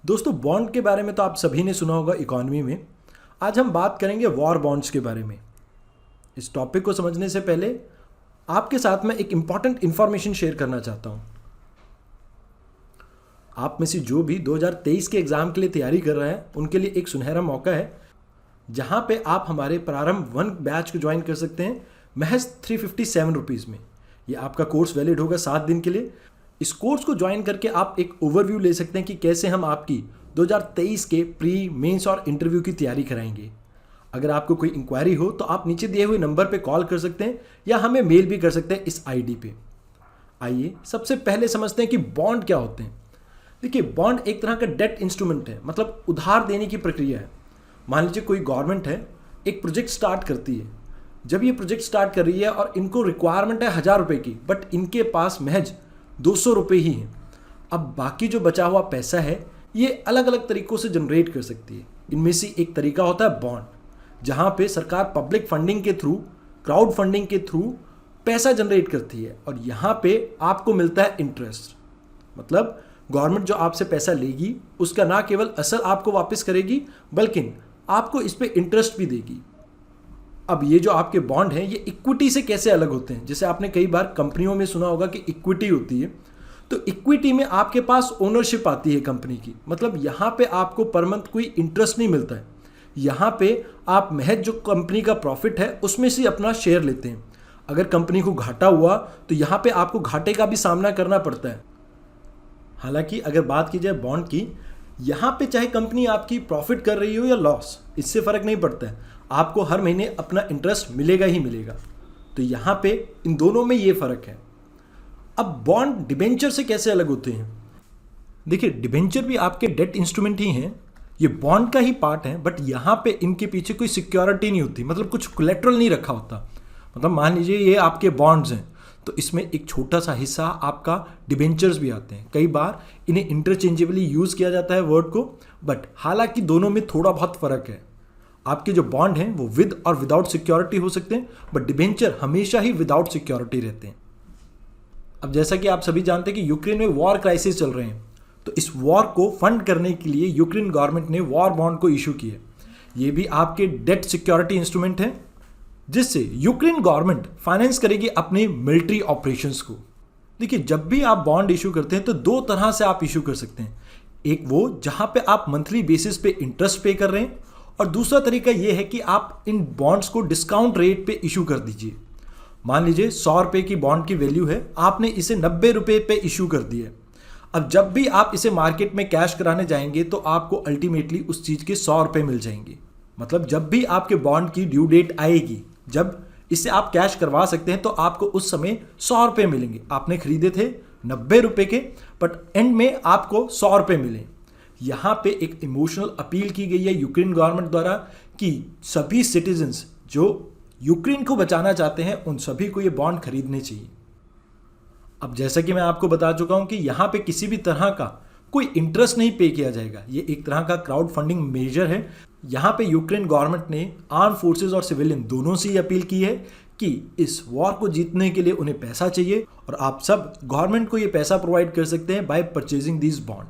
दोस्तों बॉन्ड के बारे में तो आप सभी ने सुना होगा इकोनॉमी में। आज हम बात करेंगे वॉर बॉन्ड्स के बारे में। इस टॉपिक को समझने से पहले आपके साथ मैं एक इंपॉर्टेंट इंफॉर्मेशन शेयर करना चाहता हूं। आप में से जो भी 2023 के एग्जाम के लिए तैयारी कर रहे हैं उनके लिए एक सुनहरा मौका है जहां पे आप हमारे प्रारंभ 1 बैच को ज्वाइन कर सकते हैं महज 357 रुपीज़ में। ये आपका कोर्स वैलिड होगा 7 दिन के लिए। इस कोर्स को ज्वाइन करके आप एक ओवरव्यू ले सकते हैं कि कैसे हम आपकी 2023 के प्री मेंस और इंटरव्यू की तैयारी कराएंगे। अगर आपको कोई इंक्वायरी हो तो आप नीचे दिए हुए नंबर पे कॉल कर सकते हैं या हमें मेल भी कर सकते हैं इस आईडी पे। आइए सबसे पहले समझते हैं कि बॉन्ड क्या होते हैं। देखिए, बॉन्ड एक तरह का डेट इंस्ट्रूमेंट है, मतलब उधार देने की प्रक्रिया है। मान लीजिए कोई गवर्नमेंट है, एक प्रोजेक्ट स्टार्ट करती है। जब ये प्रोजेक्ट स्टार्ट कर रही है और इनको रिक्वायरमेंट है 1000 रुपये की, बट इनके पास महज 200 रुपये ही हैं। अब बाकी जो बचा हुआ पैसा है ये अलग अलग तरीक़ों से जनरेट कर सकती है। इनमें से एक तरीका होता है बॉन्ड, जहाँ पे सरकार पब्लिक फंडिंग के थ्रू, क्राउड फंडिंग के थ्रू पैसा जनरेट करती है और यहाँ पे आपको मिलता है इंटरेस्ट। मतलब गवर्नमेंट जो आपसे पैसा लेगी उसका ना केवल असल आपको वापस करेगी बल्कि आपको इस पे इंटरेस्ट भी देगी। अब ये जो आपके बॉन्ड हैं ये इक्विटी से कैसे अलग होते हैं? जैसे आपने कई बार कंपनियों में सुना होगा कि इक्विटी होती है, तो इक्विटी में आपके पास ओनरशिप आती है कंपनी की। मतलब यहाँ पे आपको पर मंथ कोई इंटरेस्ट नहीं मिलता है। यहाँ पे आप महज जो कंपनी का प्रॉफिट है उसमें से अपना शेयर लेते हैं। अगर कंपनी को घाटा हुआ तो यहाँ पे आपको घाटे का भी सामना करना पड़ता है। हालांकि अगर बात की जाए बॉन्ड की, यहाँ पे चाहे कंपनी आपकी प्रॉफिट कर रही हो या लॉस, इससे फ़र्क नहीं पड़ता है, आपको हर महीने अपना इंटरेस्ट मिलेगा ही मिलेगा। तो यहाँ पे इन दोनों में ये फ़र्क है। अब बॉन्ड डिबेंचर से कैसे अलग होते हैं? देखिए, डिबेंचर भी आपके डेट इंस्ट्रूमेंट ही हैं, ये बॉन्ड का ही पार्ट है, बट यहाँ पे इनके पीछे कोई सिक्योरिटी नहीं होती, मतलब कुछ कोलेट्रल नहीं रखा होता। मतलब मान लीजिए ये आपके बॉन्ड्स हैं तो इसमें एक छोटा सा हिस्सा आपका डिबेंचर्स भी आते हैं। कई बार इन्हें इंटरचेंजेबली यूज़ किया जाता है वर्ड को, बट हालांकि दोनों में थोड़ा बहुत फ़र्क है। आपके जो बॉन्ड हैं वो विद और विदाउट सिक्योरिटी हो सकते हैं, बट डिबेंचर हमेशा ही विदाउट सिक्योरिटी रहते हैं। अब जैसा कि आप सभी जानते हैं कि यूक्रेन में वॉर क्राइसिस चल रहे हैं, तो इस वॉर को फंड करने के लिए यूक्रेन गवर्नमेंट ने वॉर बॉन्ड को इशू किया। ये भी आपके डेट सिक्योरिटी इंस्ट्रूमेंट है जिससे यूक्रेन गवर्नमेंट फाइनेंस करेगी अपने मिलिट्री ऑपरेशंस को। देखिए, जब भी आप बॉन्ड इशू करते हैं तो 2 तरह से आप इशू कर सकते हैं। एक वो जहां पे आप मंथली बेसिस पे इंटरेस्ट पे कर रहे हैं, और दूसरा तरीका ये है कि आप इन बॉन्ड्स को डिस्काउंट रेट पे इशू कर दीजिए। मान लीजिए 100 रुपये की बॉन्ड की वैल्यू है, आपने इसे 90 रुपये पे इशू कर दिया। अब जब भी आप इसे मार्केट में कैश कराने जाएंगे तो आपको अल्टीमेटली उस चीज़ के 100 रुपये मिल जाएंगे। मतलब जब भी आपके बॉन्ड की ड्यू डेट आएगी, जब इसे आप कैश करवा सकते हैं, तो आपको उस समय 100 रुपये मिलेंगे। आपने खरीदे थे 90 रुपये के, बट एंड में आपको 100 रुपये मिले। यहाँ पे एक इमोशनल अपील की गई है यूक्रेन गवर्नमेंट द्वारा कि सभी सिटीजन्स जो यूक्रेन को बचाना चाहते हैं उन सभी को ये बॉन्ड खरीदने चाहिए। अब जैसा कि मैं आपको बता चुका हूँ कि यहाँ पे किसी भी तरह का कोई इंटरेस्ट नहीं पे किया जाएगा। ये एक तरह का क्राउड फंडिंग मेजर है। यहाँ पे यूक्रेन गवर्नमेंट ने आर्म फोर्सेस और सिविलियन दोनों से ये अपील की है कि इस वॉर को जीतने के लिए उन्हें पैसा चाहिए और आप सब गवर्नमेंट को ये पैसा प्रोवाइड कर सकते हैं बाय परचेजिंग दिस बॉन्ड।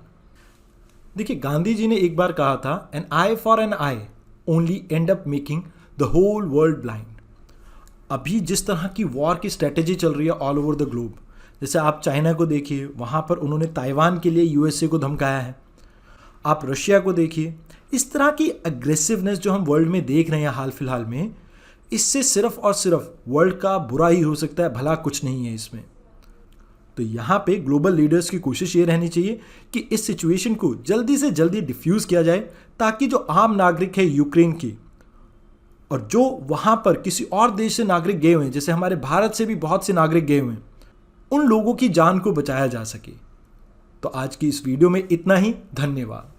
देखिए, गांधी जी ने एक बार कहा था, an eye for an eye only end up making the whole world blind. अभी जिस तरह की वॉर की स्ट्रेटेजी चल रही है ऑल ओवर द ग्लोब, जैसे आप चाइना को देखिए, वहाँ पर उन्होंने ताइवान के लिए यूएसए को धमकाया है। आप रशिया को देखिए, इस तरह की अग्रेसिवनेस जो हम वर्ल्ड में देख रहे हैं हाल फिलहाल में, इससे सिर्फ और सिर्फ वर्ल्ड का बुरा ही हो सकता है, भला कुछ नहीं है इसमें। तो यहाँ पे ग्लोबल लीडर्स की कोशिश ये रहनी चाहिए कि इस सिचुएशन को जल्दी से जल्दी डिफ्यूज़ किया जाए, ताकि जो आम नागरिक है यूक्रेन की और जो वहाँ पर किसी और देश से नागरिक गए हुए हैं, जैसे हमारे भारत से भी बहुत से नागरिक गए हुए हैं, उन लोगों की जान को बचाया जा सके। तो आज की इस वीडियो में इतना ही। धन्यवाद।